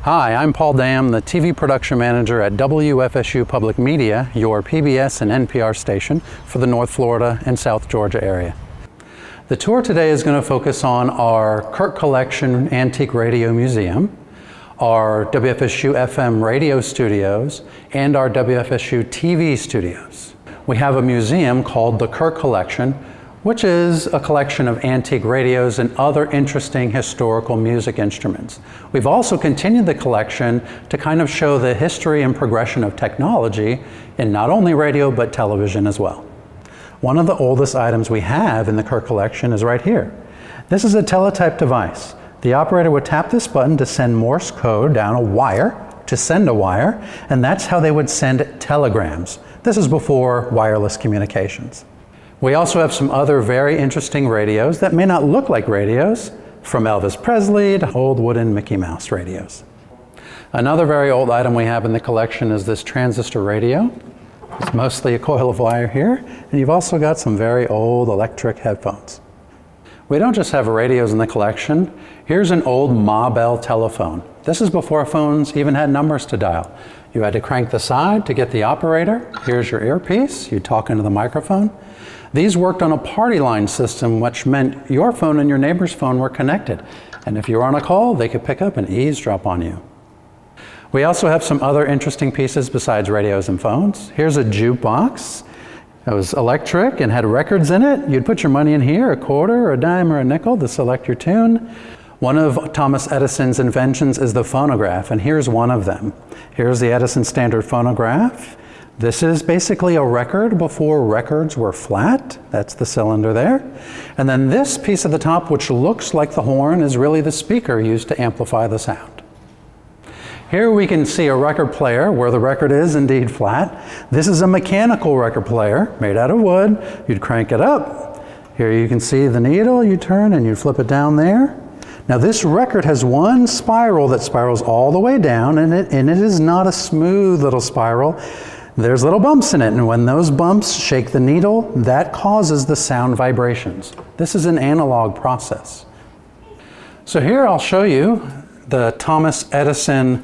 Hi, I'm Paul Dam, the TV production manager at WFSU Public Media, your PBS and NPR station for the North Florida and South Georgia area. The tour today is going to focus on our Kirk Collection Antique Radio Museum, our WFSU-FM radio studios, and our WFSU-TV studios. We have a museum called the Kirk Collection, which is a collection of antique radios and other interesting historical music instruments. We've also continued the collection to kind of show the history and progression of technology in not only radio but television as well. One of the oldest items we have in the Kirk Collection is right here. This is a teletype device. The operator would tap this button to send Morse code down a wire to send a wire, and that's how they would send telegrams. This is before wireless communications. We also have some other very interesting radios that may not look like radios, from Elvis Presley to old wooden Mickey Mouse radios. Another very old item we have in the collection is this transistor radio. It's mostly a coil of wire here, and you've also got some very old electric headphones. We don't just have radios in the collection. Here's an old Ma Bell telephone. This is before phones even had numbers to dial. You had to crank the side to get the operator. Here's your earpiece. You talk into the microphone. These worked on a party line system, which meant your phone and your neighbor's phone were connected. And if you were on a call, they could pick up and eavesdrop on you. We also have some other interesting pieces besides radios and phones. Here's a jukebox. It was electric and had records in it. You'd put your money in here, a quarter, or a dime, or a nickel to select your tune. One of Thomas Edison's inventions is the phonograph, and here's one of them. Here's the Edison Standard Phonograph. This is basically a record before records were flat. That's the cylinder there. And then this piece at the top, which looks like the horn, is really the speaker used to amplify the sound. Here we can see a record player where the record is indeed flat. This is a mechanical record player made out of wood. You'd crank it up. Here you can see the needle. You turn and you flip it down there. Now this record has one spiral that spirals all the way down, and it is not a smooth little spiral. There's little bumps in it, and when those bumps shake the needle, that causes the sound vibrations. This is an analog process. So here I'll show you the Thomas Edison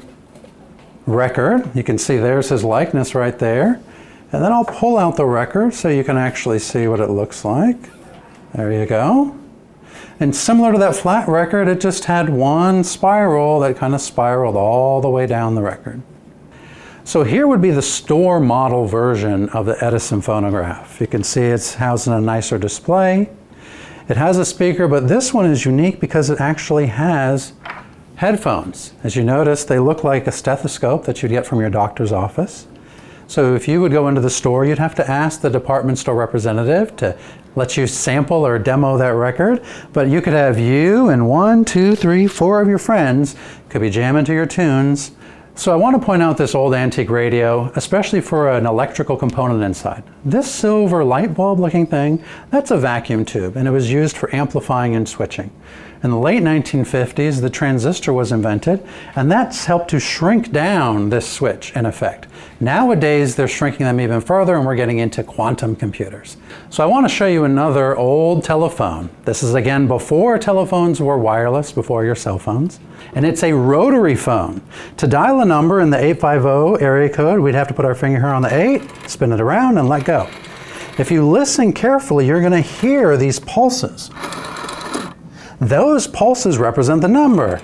record. You can see there's his likeness right there. And then I'll pull out the record so you can actually see what it looks like. There you go. And similar to that flat record, it just had one spiral that kind of spiraled all the way down the record. So here would be the store model version of the Edison phonograph. You can see it's housed in a nicer display. It has a speaker, but this one is unique because it actually has headphones. As you notice, they look like a stethoscope that you'd get from your doctor's office. So if you would go into the store, you'd have to ask the department store representative to let you sample or demo that record. But you could have you and 1, 2, 3, 4 of your friends could be jamming to your tunes. So I want to point out this old antique radio, especially for an electrical component inside. This silver light bulb looking thing, that's a vacuum tube, and it was used for amplifying and switching. In the late 1950s, the transistor was invented, and that's helped to shrink down this switch in effect. Nowadays, they're shrinking them even further, and we're getting into quantum computers. So I want to show you another old telephone. This is again before telephones were wireless, before your cell phones. And it's a rotary phone. To dial a number in the 850 area code, we'd have to put our finger here on the 8, spin it around, and let go. If you listen carefully, you're going to hear these pulses. Those pulses represent the number.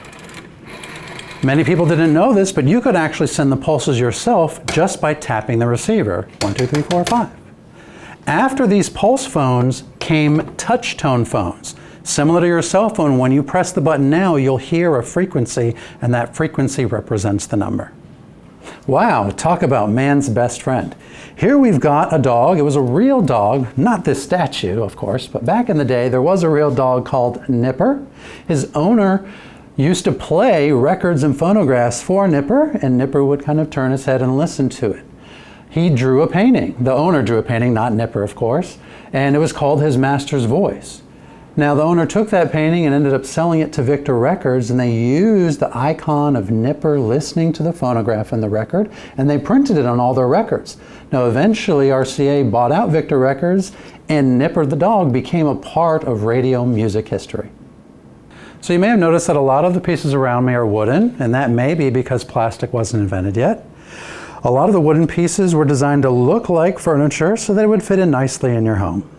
Many people didn't know this, but you could actually send the pulses yourself just by tapping the receiver. 1, 2, 3, 4, 5. After these pulse phones came touch tone phones. Similar to your cell phone, when you press the button now, you'll hear a frequency, and that frequency represents the number. Wow, talk about man's best friend. Here we've got a dog. It was a real dog, not this statue, of course, but back in the day, there was a real dog called Nipper. His owner used to play records and phonographs for Nipper, and Nipper would kind of turn his head and listen to it. He drew a painting. The owner drew a painting, not Nipper, of course, and it was called His Master's Voice. Now the owner took that painting and ended up selling it to Victor Records, and they used the icon of Nipper listening to the phonograph in the record, and they printed it on all their records. Now eventually RCA bought out Victor Records, and Nipper the dog became a part of radio music history. So you may have noticed that a lot of the pieces around me are wooden, and that may be because plastic wasn't invented yet. A lot of the wooden pieces were designed to look like furniture so that it would fit in nicely in your home.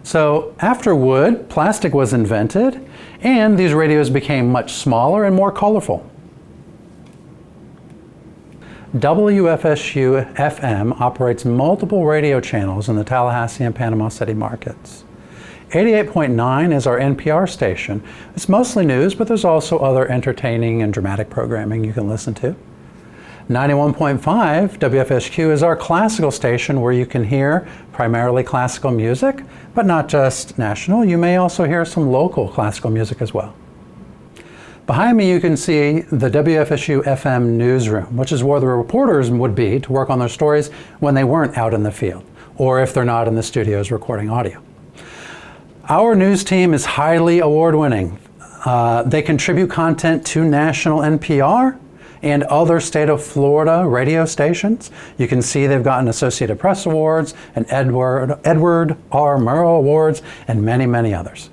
So after wood, plastic was invented, and these radios became much smaller and more colorful. WFSU-FM operates multiple radio channels in the Tallahassee and Panama City markets. 88.9 is our NPR station. It's mostly news, but there's also other entertaining and dramatic programming you can listen to. 91.5 WFSQ is our classical station where you can hear primarily classical music, but not just national. You may also hear some local classical music as well. Behind me you can see the WFSU-FM newsroom, which is where the reporters would be to work on their stories when they weren't out in the field, or if they're not in the studios recording audio. Our news team is highly award-winning. They contribute content to national NPR and other state of Florida radio stations. You can see they've gotten Associated Press Awards and Edward R. Murrow Awards and many, many others.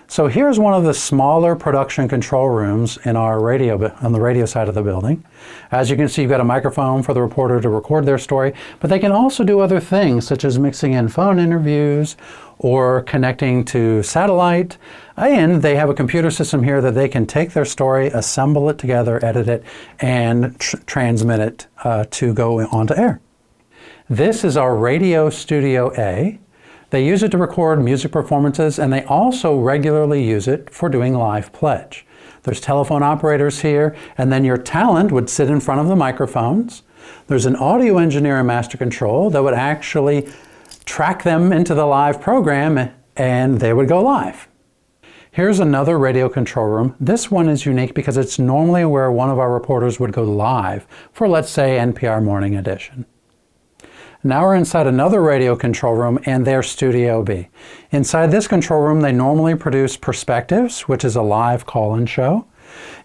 So here's one of the smaller production control rooms in our on the radio side of the building. As you can see, you've got a microphone for the reporter to record their story, but they can also do other things such as mixing in phone interviews or connecting to satellite. And they have a computer system here that they can take their story, assemble it together, edit it, and transmit it to go onto air. This is our Radio Studio A. They use it to record music performances, and they also regularly use it for doing live pledge. There's telephone operators here, and then your talent would sit in front of the microphones. There's an audio engineer and master control that would actually track them into the live program, and they would go live. Here's another radio control room. This one is unique because it's normally where one of our reporters would go live for, let's say, NPR Morning Edition. Now we're inside another radio control room and their Studio B. Inside this control room, they normally produce Perspectives, which is a live call-in show.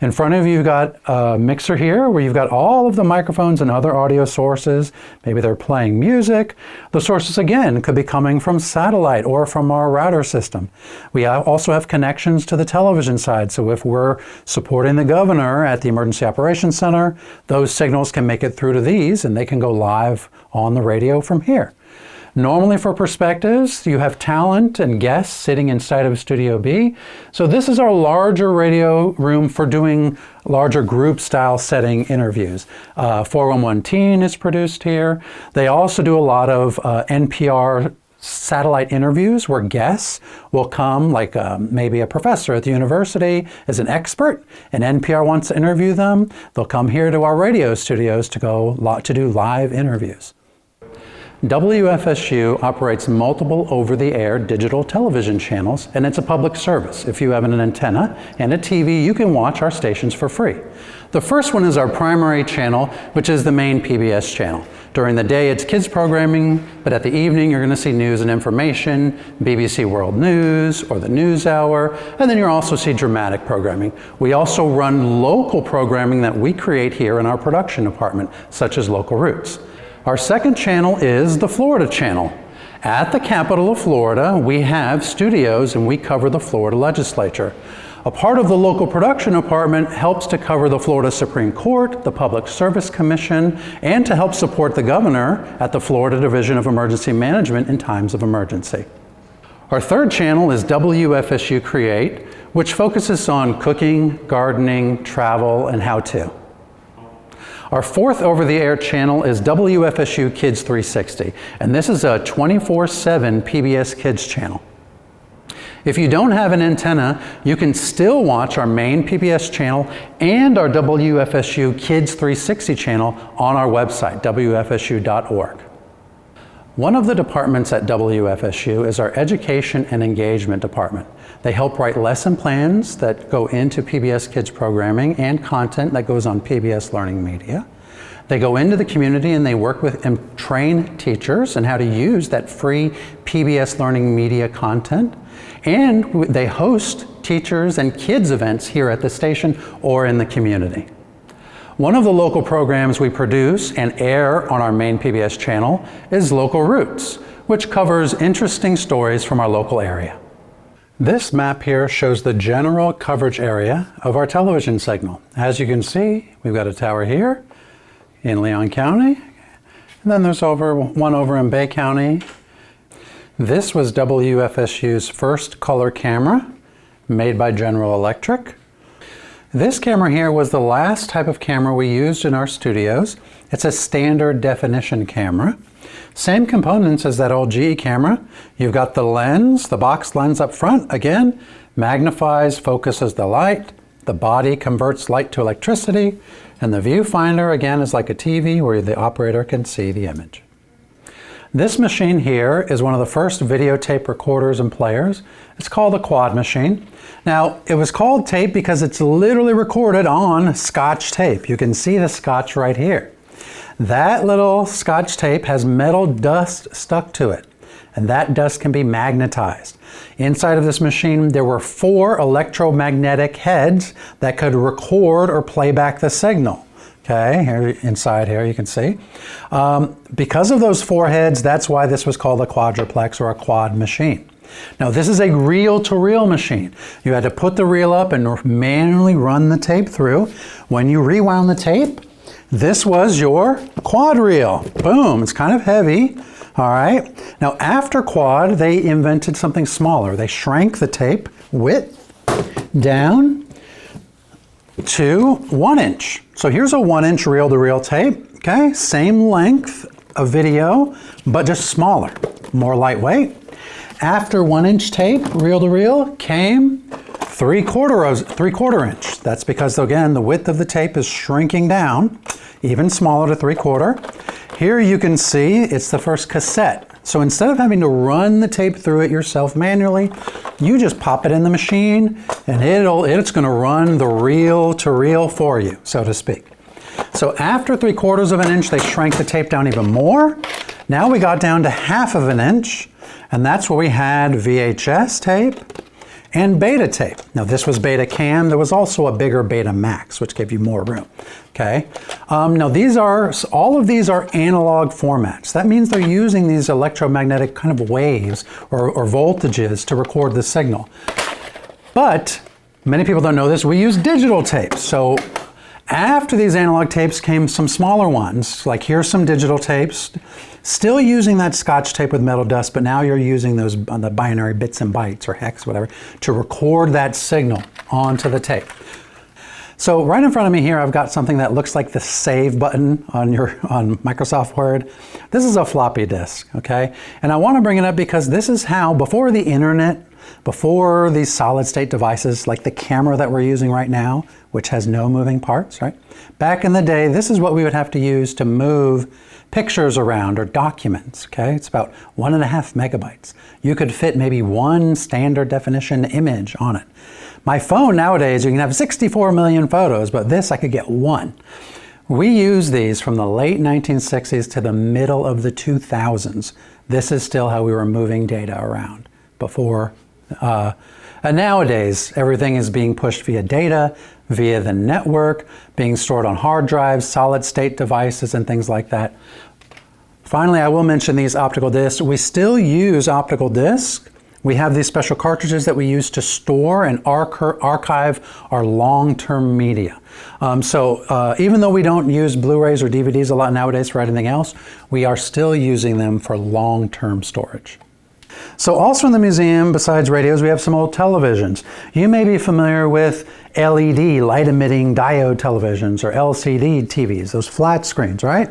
In front of you, you've got a mixer here where you've got all of the microphones and other audio sources. Maybe they're playing music. The sources, again, could be coming from satellite or from our router system. We also have connections to the television side. So if we're supporting the governor at the Emergency Operations Center, those signals can make it through to these and they can go live on the radio from here. Normally for Perspectives, you have talent and guests sitting inside of Studio B. So this is our larger radio room for doing larger group style setting interviews. 411 Teen is produced here. They also do a lot of NPR satellite interviews where guests will come, like maybe a professor at the university is an expert and NPR wants to interview them. They'll come here to our radio studios to do live interviews. WFSU operates multiple over-the-air digital television channels, and it's a public service. If you have an antenna and a TV, you can watch our stations for free. The first one is our primary channel, which is the main PBS channel. During the day, it's kids programming, but at the evening, you're going to see news and information, BBC World News or the News Hour, and then you'll also see dramatic programming. We also run local programming that we create here in our production department, such as Local Roots. Our second channel is the Florida channel. At the capital of Florida, we have studios and we cover the Florida legislature. A part of the local production department helps to cover the Florida Supreme Court, the Public Service Commission, and to help support the governor at the Florida Division of Emergency Management in times of emergency. Our third channel is WFSU Create, which focuses on cooking, gardening, travel, and how-to. Our fourth over-the-air channel is WFSU Kids 360, and this is a 24/7 PBS Kids channel. If you don't have an antenna, you can still watch our main PBS channel and our WFSU Kids 360 channel on our website, WFSU.org. One of the departments at WFSU is our Education and Engagement Department. They help write lesson plans that go into PBS Kids programming and content that goes on PBS Learning Media. They go into the community and they work with and train teachers on how to use that free PBS Learning Media content. And they host teachers and kids events here at the station or in the community. One of the local programs we produce and air on our main PBS channel is Local Roots, which covers interesting stories from our local area. This map here shows the general coverage area of our television signal. As you can see, we've got a tower here in Leon County, and then there's one over in Bay County. This was WFSU's first color camera, made by General Electric. This camera here was the last type of camera we used in our studios. It's a standard definition camera. Same components as that old GE camera. You've got the lens, the box lens up front, again, magnifies, focuses the light. The body converts light to electricity. And the viewfinder, again, is like a TV where the operator can see the image. This machine here is one of the first videotape recorders and players. It's called a quad machine. Now, it was called tape because it's literally recorded on Scotch tape. You can see the Scotch right here. That little Scotch tape has metal dust stuck to it, and that dust can be magnetized. Inside of this machine, there were 4 electromagnetic heads that could record or play back the signal. Okay, here inside here you can see. Because of those 4 heads, that's why this was called a quadruplex or a quad machine. Now this is a reel-to-reel machine. You had to put the reel up and manually run the tape through. When you rewound the tape, this was your quad reel. Boom, it's kind of heavy. All right, now after quad, they invented something smaller. They shrank the tape width down to 1 inch. So here's a 1 inch reel-to-reel tape, okay? Same length of video, but just smaller, more lightweight. After 1 inch tape, reel-to-reel, came 3/4 inch. That's because, again, the width of the tape is shrinking down, even smaller to 3/4. Here you can see it's the first cassette. So instead of having to run the tape through it yourself manually, you just pop it in the machine and it's going to run the reel-to-reel for you, so to speak. So after 3/4 inch, they shrank the tape down even more. Now we got down to 1/2 inch, and that's where we had VHS tape and beta tape. Now this was beta cam. There was also a bigger beta max, which gave you more room. Okay. Now all of these are analog formats. That means they're using these electromagnetic kind of waves or voltages to record the signal. But many people don't know this. We use digital tapes. So after these analog tapes came some smaller ones. Like here's some digital tapes. Still using that Scotch tape with metal dust, but now you're using those on the binary bits and bytes or hex, whatever, to record that signal onto the tape. So right in front of me here, I've got something that looks like the save button on Microsoft Word. This is a floppy disk, okay? And I want to bring it up because this is how, before the internet, before these solid state devices like the camera that we're using right now, which has no moving parts, right? Back in the day, this is what we would have to use to move pictures around or documents, okay? It's about 1.5 megabytes. You could fit maybe 1 standard definition image on it. My phone nowadays, you can have 64 million photos, but this I could get 1. We use these from the late 1960s to the middle of the 2000s. This is still how we were moving data around before. And nowadays, everything is being pushed via data, via the network, being stored on hard drives, solid state devices, and things like that. Finally, I will mention these optical discs. We still use optical discs. We have these special cartridges that we use to store and archive our long-term media. Even though we don't use Blu-rays or DVDs a lot nowadays for anything else, we are still using them for long-term storage. So also in the museum, besides radios, we have some old televisions. You may be familiar with LED, light-emitting diode televisions, or LCD TVs, those flat screens, right?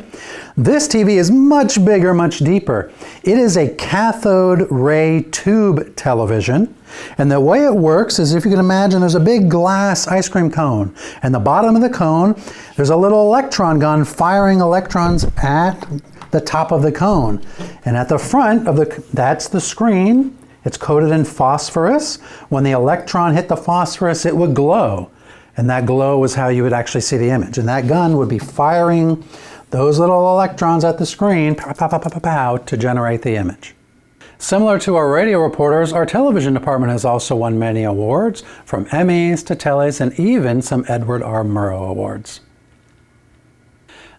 This TV is much bigger, much deeper. It is a cathode ray tube television. And the way it works is, if you can imagine, there's a big glass ice cream cone. And the bottom of the cone, there's a little electron gun firing electrons at the top of the cone. And at the front of that's the screen. It's coated in phosphorus. When the electron hit the phosphorus, it would glow. And that glow was how you would actually see the image. And that gun would be firing those little electrons at the screen, pow, pow, pow, pow, pow, pow, to generate the image. Similar to our radio reporters, our television department has also won many awards, from Emmys to Tellys and even some Edward R. Murrow awards.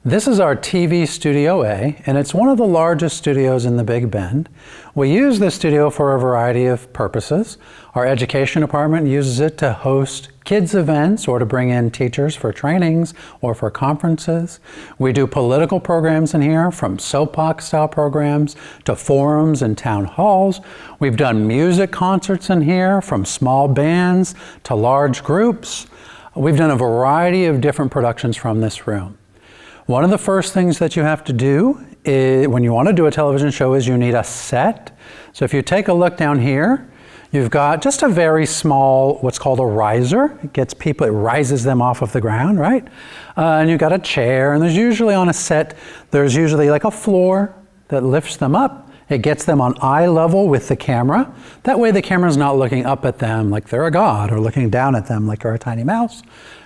This is our TV Studio A, and it's one of the largest studios in the Big Bend. We use this studio for a variety of purposes. Our education department uses it to host kids events or to bring in teachers for trainings or for conferences. We do political programs in here, from soapbox style programs to forums and town halls. We've done music concerts in here, from small bands to large groups. We've done a variety of different productions from this room. One of the first things that you have to do when you want to do a television show is you need a set. So if you take a look down here, you've got just a very small, what's called a riser. It rises them off of the ground, right? And you've got a chair, and there's usually on a set, there's usually like a floor that lifts them up. It gets them on eye level with the camera. That way the camera's not looking up at them like they're a god or looking down at them like you're a tiny mouse.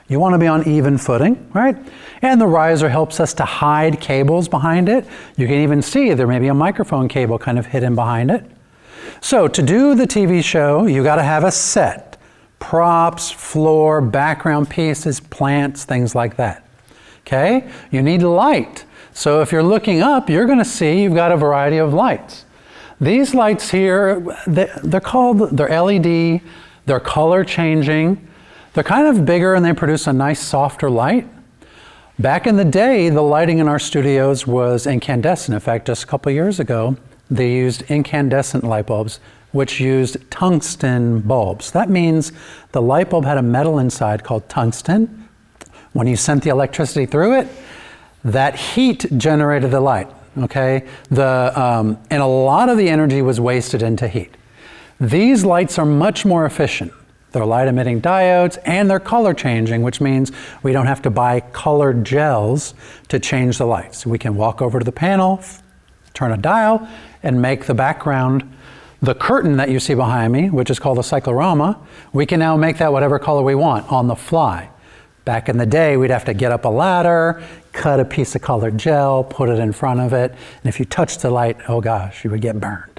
You want to be on even footing, right? And the riser helps us to hide cables behind it. You can even see there may be a microphone cable kind of hidden behind it. So to do the TV show, you got to have a set. Props, floor, background pieces, plants, things like that. Okay? You need light. So if you're looking up, you're going to see you've got a variety of lights. These lights here, they're LED, they're color changing. They're kind of bigger and they produce a nice softer light. Back in the day, the lighting in our studios was incandescent. In fact, just a couple years ago, they used incandescent light bulbs, which used tungsten bulbs. That means the light bulb had a metal inside called tungsten. When you sent the electricity through it, that heat generated the light, okay? And a lot of the energy was wasted into heat. These lights are much more efficient. They're light emitting diodes and they're color changing, which means we don't have to buy colored gels to change the lights. We can walk over to the panel, turn a dial, and make the background, the curtain that you see behind me, which is called a cyclorama, we can now make that whatever color we want on the fly. Back in the day, we'd have to get up a ladder, cut a piece of colored gel, put it in front of it, and if you touched the light, oh gosh, you would get burned.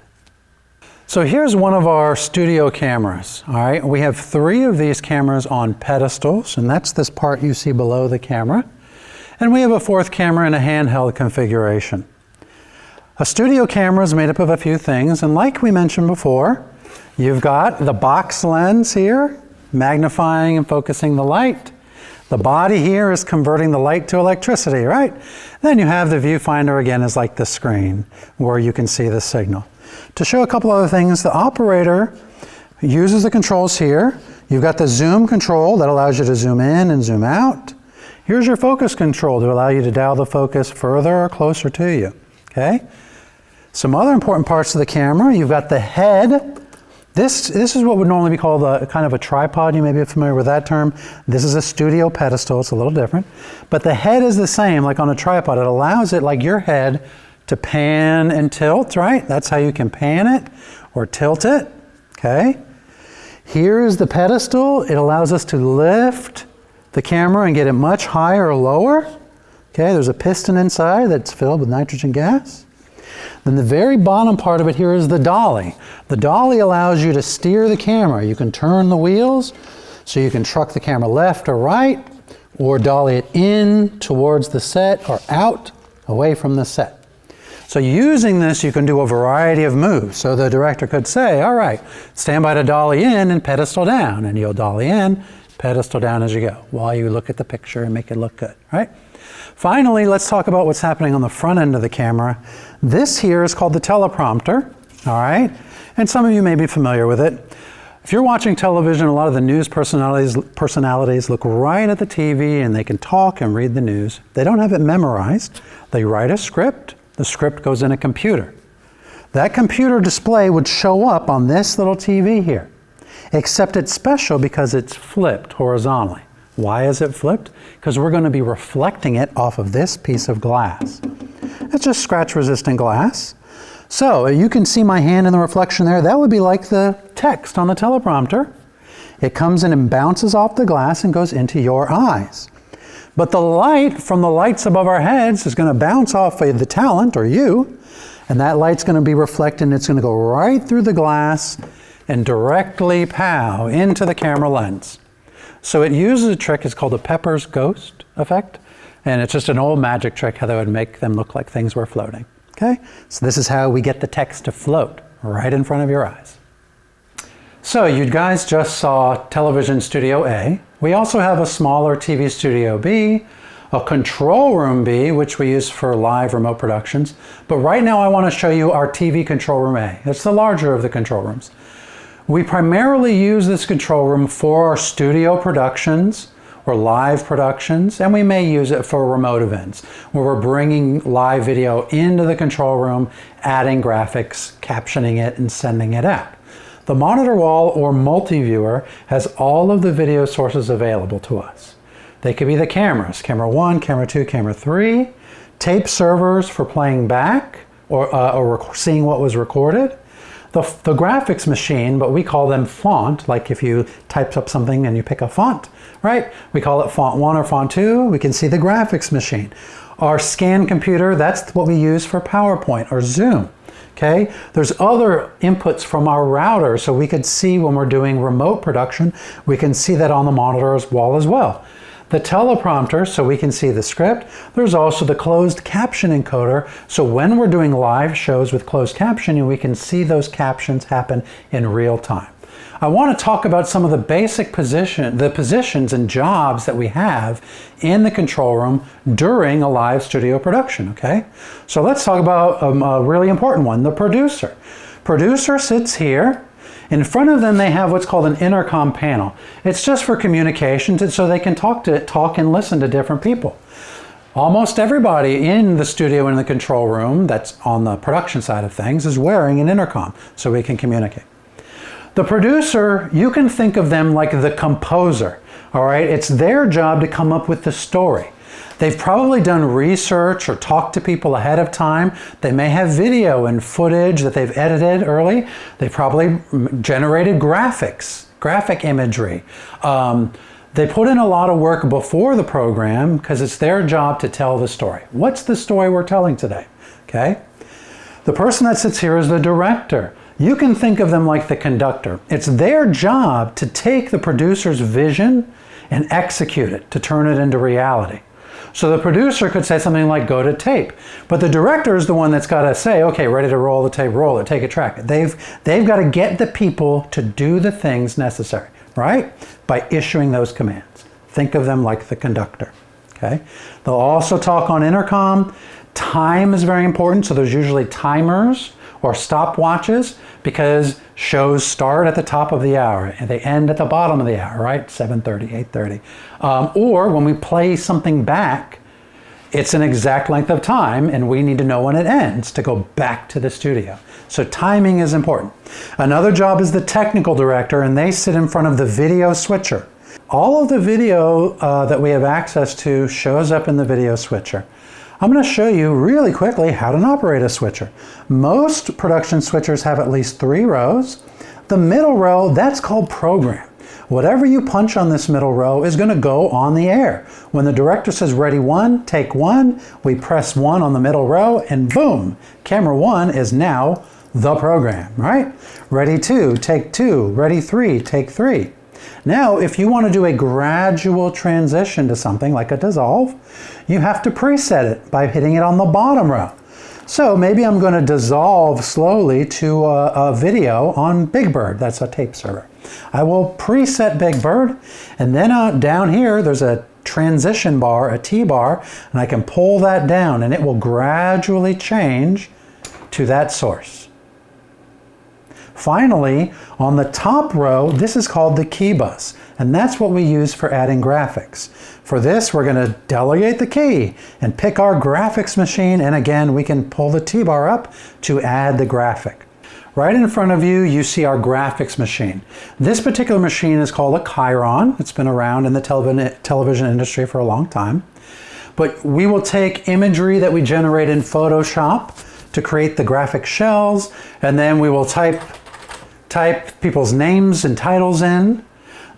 So here's one of our studio cameras, all right? We have 3 of these cameras on pedestals, and that's this part you see below the camera. And we have a 4th camera in a handheld configuration. A studio camera is made up of a few things, and like we mentioned before, you've got the box lens here, magnifying and focusing the light. The body here is converting the light to electricity, right? Then you have the viewfinder again is like the screen, where you can see the signal. To show a couple other things, the operator uses the controls here. You've got the zoom control that allows you to zoom in and zoom out. Here's your focus control to allow you to dial the focus further or closer to you, okay? Some other important parts of the camera, you've got the head. This is what would normally be called a kind of a tripod. You may be familiar with that term. This is a studio pedestal, it's a little different. But the head is the same, like on a tripod. It allows it, like your head, to pan and tilt, right? That's how you can pan it or tilt it, okay? Here is the pedestal. It allows us to lift the camera and get it much higher or lower. Okay, there's a piston inside that's filled with nitrogen gas. Then the very bottom part of it here is the dolly. The dolly allows you to steer the camera. You can turn the wheels so you can truck the camera left or right, or dolly it in towards the set or out away from the set. So using this, you can do a variety of moves. So the director could say, all right, stand by to dolly in and pedestal down. And you'll dolly in, pedestal down as you go, while you look at the picture and make it look good, right? Finally, let's talk about what's happening on the front end of the camera. This here is called the teleprompter, all right? And some of you may be familiar with it. If you're watching television, a lot of the news personalities look right at the TV and they can talk and read the news. They don't have it memorized. They write a script. The script goes in a computer. That computer display would show up on this little TV here, except it's special because it's flipped horizontally. Why is it flipped? Because we're going to be reflecting it off of this piece of glass. It's just scratch-resistant glass. So you can see my hand in the reflection there. That would be like the text on the teleprompter. It comes in and bounces off the glass and goes into your eyes. But the light from the lights above our heads is going to bounce off of the talent, or you, and that light's going to be reflected and it's going to go right through the glass and directly into the camera lens. So it uses a trick, it's called a Pepper's Ghost, effect. And it's just an old magic trick how they would make them look like things were floating. Okay? So this is how we get the text to float right in front of your eyes. So you guys just saw Television Studio A. We also have a smaller TV Studio B, a Control Room B, which we use for live remote productions. But right now I want to show you our TV Control Room A. It's the larger of the control rooms. We primarily use this control room for our studio productions or live productions, and we may use it for remote events where we're bringing live video into the control room, adding graphics, captioning it, and sending it out. The monitor wall or multi-viewer has all of the video sources available to us. They could be the cameras, camera 1, camera 2, camera 3, tape servers for playing back or seeing what was recorded, the graphics machine, but we call them font, like if you type up something and you pick a font, right? We call it font 1 or font 2. We can see the graphics machine. Our scan computer, that's what we use for PowerPoint or Zoom. Okay, there's other inputs from our router, so we could see when we're doing remote production, we can see that on the monitor's wall as well. The teleprompter, so we can see the script. There's also the closed caption encoder, so when we're doing live shows with closed captioning, we can see those captions happen in real time. I want to talk about some of the basic positions and jobs that we have in the control room during a live studio production, okay? So let's talk about a really important one, the producer. Producer sits here. In front of them they have what's called an intercom panel. It's just for communication so they can talk and listen to different people. Almost everybody in the studio in the control room that's on the production side of things is wearing an intercom so we can communicate. The producer, you can think of them like the composer, all right? It's their job to come up with the story. They've probably done research or talked to people ahead of time. They may have video and footage that they've edited early. They probably generated graphic imagery. They put in a lot of work before the program because it's their job to tell the story. What's the story we're telling today? Okay? The person that sits here is the director. You can think of them like the conductor. It's their job to take the producer's vision and execute it, to turn it into reality. So the producer could say something like, go to tape. But the director is the one that's got to say, okay, ready to roll the tape, roll it, take a track. They've got to get the people to do the things necessary, right? By issuing those commands. Think of them like the conductor, okay? They'll also talk on intercom. Time is very important, so there's usually timers or stopwatches because shows start at the top of the hour and they end at the bottom of the hour, right? 7:30, 8:30. Or when we play something back, it's an exact length of time and we need to know when it ends to go back to the studio. So timing is important. Another job is the technical director, and they sit in front of the video switcher. All of the video that we have access to shows up in the video switcher. I'm going to show you really quickly how to operate a switcher. Most production switchers have at least 3 rows. The middle row, that's called program. Whatever you punch on this middle row is going to go on the air. When the director says ready 1, take 1, we press 1 on the middle row and boom, camera 1 is now the program, right? Ready 2, take 2, ready 3, take 3. Now, if you want to do a gradual transition to something like a dissolve, you have to preset it by hitting it on the bottom row. So maybe I'm going to dissolve slowly to a video on Big Bird. That's a tape server. I will preset Big Bird, and then down here there's a transition bar, a T-bar, and I can pull that down and it will gradually change to that source. Finally, on the top row, this is called the key bus, and that's what we use for adding graphics. For this, we're going to delegate the key and pick our graphics machine, and again, we can pull the T-bar up to add the graphic. Right in front of you, you see our graphics machine. This particular machine is called a Chiron. It's been around in the television industry for a long time. But we will take imagery that we generate in Photoshop to create the graphic shells, and then we will type people's names and titles in.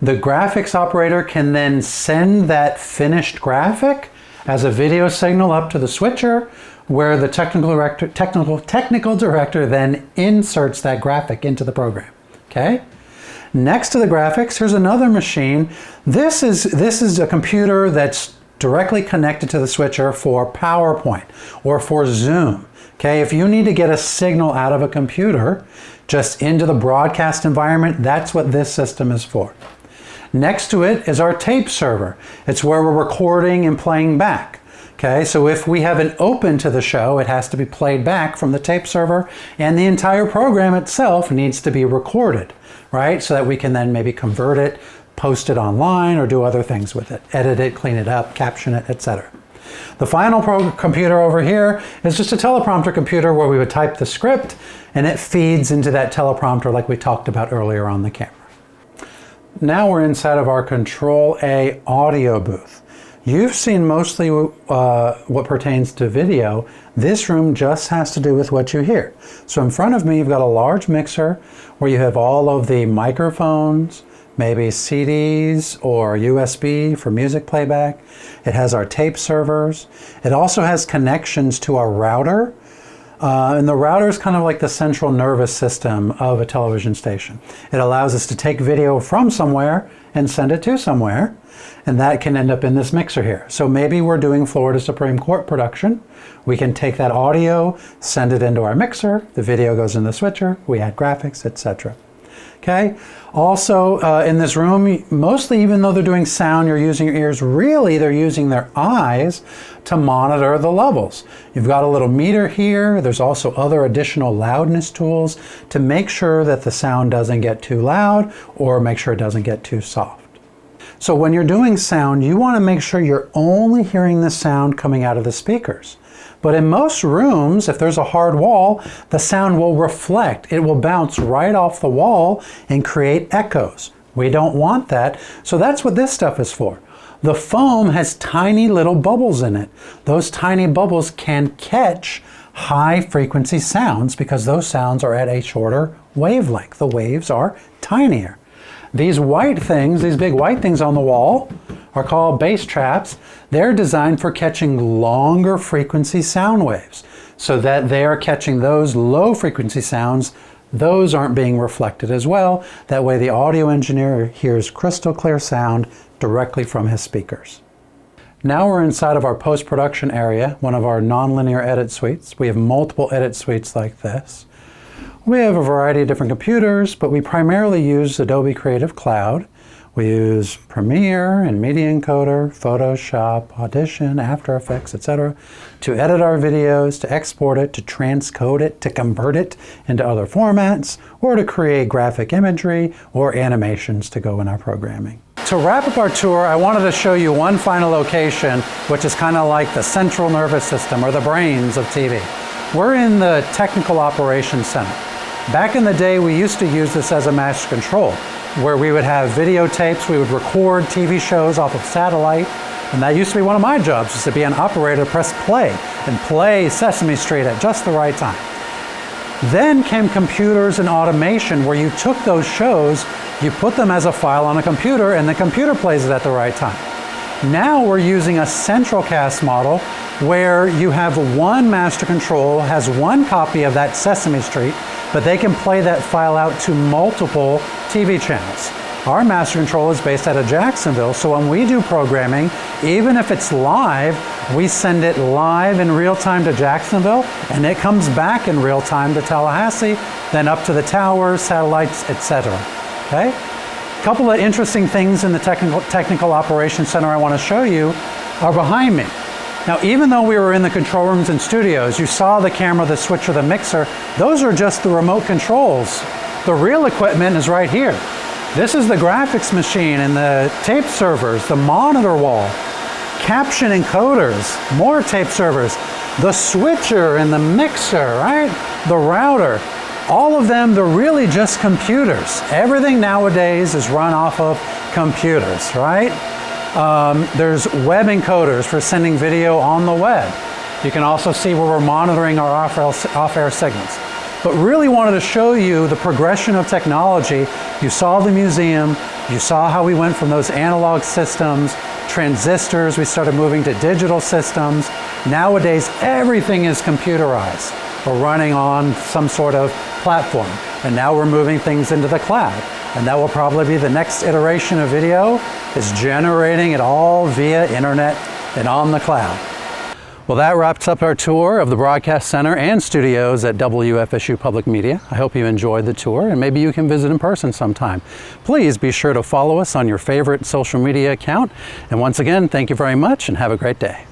The graphics operator can then send that finished graphic as a video signal up to the switcher, where the technical director then inserts that graphic into the program. Okay? Next to the graphics, here's another machine. This is a computer that's directly connected to the switcher for PowerPoint or for Zoom. Okay, if you need to get a signal out of a computer just into the broadcast environment, that's what this system is for. Next to it is our tape server. It's where we're recording and playing back. Okay, so if we have an open to the show, it has to be played back from the tape server, and the entire program itself needs to be recorded, right? So that we can then maybe convert it, post it online, or do other things with it. Edit it, clean it up, caption it, etc. The final computer over here is just a teleprompter computer where we would type the script and it feeds into that teleprompter like we talked about earlier on the camera. Now we're inside of our Control A audio booth. You've seen mostly what pertains to video. This room just has to do with what you hear. So in front of me, you've got a large mixer where you have all of the microphones, maybe CDs or USB for music playback. It has our tape servers. It also has connections to our router. And the router is kind of like the central nervous system of a television station. It allows us to take video from somewhere and send it to somewhere, and that can end up in this mixer here. So maybe we're doing Florida Supreme Court production. We can take that audio, send it into our mixer, the video goes in the switcher, we add graphics, etc. Okay. Also in this room, mostly even though they're doing sound, you're using your ears, really they're using their eyes to monitor the levels. You've got a little meter here. There's also other additional loudness tools to make sure that the sound doesn't get too loud or make sure it doesn't get too soft. So when you're doing sound, you want to make sure you're only hearing the sound coming out of the speakers. But in most rooms, if there's a hard wall, the sound will reflect. It will bounce right off the wall and create echoes. We don't want that, so that's what this stuff is for. The foam has tiny little bubbles in it. Those tiny bubbles can catch high frequency sounds because those sounds are at a shorter wavelength. The waves are tinier. These white things, these big white things on the wall, are called bass traps. They're designed for catching longer frequency sound waves so that they are catching those low frequency sounds. Those aren't being reflected as well. That way the audio engineer hears crystal clear sound directly from his speakers. Now we're inside of our post-production area, one of our nonlinear edit suites. We have multiple edit suites like this. We have a variety of different computers, but we primarily use Adobe Creative Cloud. We use Premiere and Media Encoder, Photoshop, Audition, After Effects, etc. to edit our videos, to export it, to transcode it, to convert it into other formats, or to create graphic imagery or animations to go in our programming. To wrap up our tour, I wanted to show you one final location, which is kind of like the central nervous system or the brains of TV. We're in the Technical Operations Center. Back in the day, we used to use this as a master control, where we would have videotapes, we would record TV shows off of satellite, and that used to be one of my jobs, was to be an operator, press play, and play Sesame Street at just the right time. Then came computers and automation, where you took those shows, you put them as a file on a computer, and the computer plays it at the right time. Now we're using a central cast model, where you have one master control, has one copy of that Sesame Street, but they can play that file out to multiple TV channels. Our master control is based out of Jacksonville, so when we do programming, even if it's live, we send it live in real time to Jacksonville, and it comes back in real time to Tallahassee, then up to the towers, satellites, etc. Okay? A couple of interesting things in the Technical Operations Center I want to show you are behind me. Now, even though we were in the control rooms and studios, you saw the camera, the switcher, the mixer, those are just the remote controls. The real equipment is right here. This is the graphics machine and the tape servers, the monitor wall, caption encoders, more tape servers, the switcher and the mixer, right? The router. All of them, they're really just computers. Everything nowadays is run off of computers, right? There's web encoders for sending video on the web. You can also see where we're monitoring our off-air signals. But really wanted to show you the progression of technology. You saw the museum, you saw how we went from those analog systems, transistors, we started moving to digital systems. Nowadays, everything is computerized. We're running on some sort of platform, and now we're moving things into the cloud. And that will probably be the next iteration of video, is generating it all via internet and on the cloud. Well, that wraps up our tour of the Broadcast Center and studios at WFSU Public Media. I hope you enjoyed the tour, and maybe you can visit in person sometime. Please be sure to follow us on your favorite social media account. And once again, thank you very much and have a great day.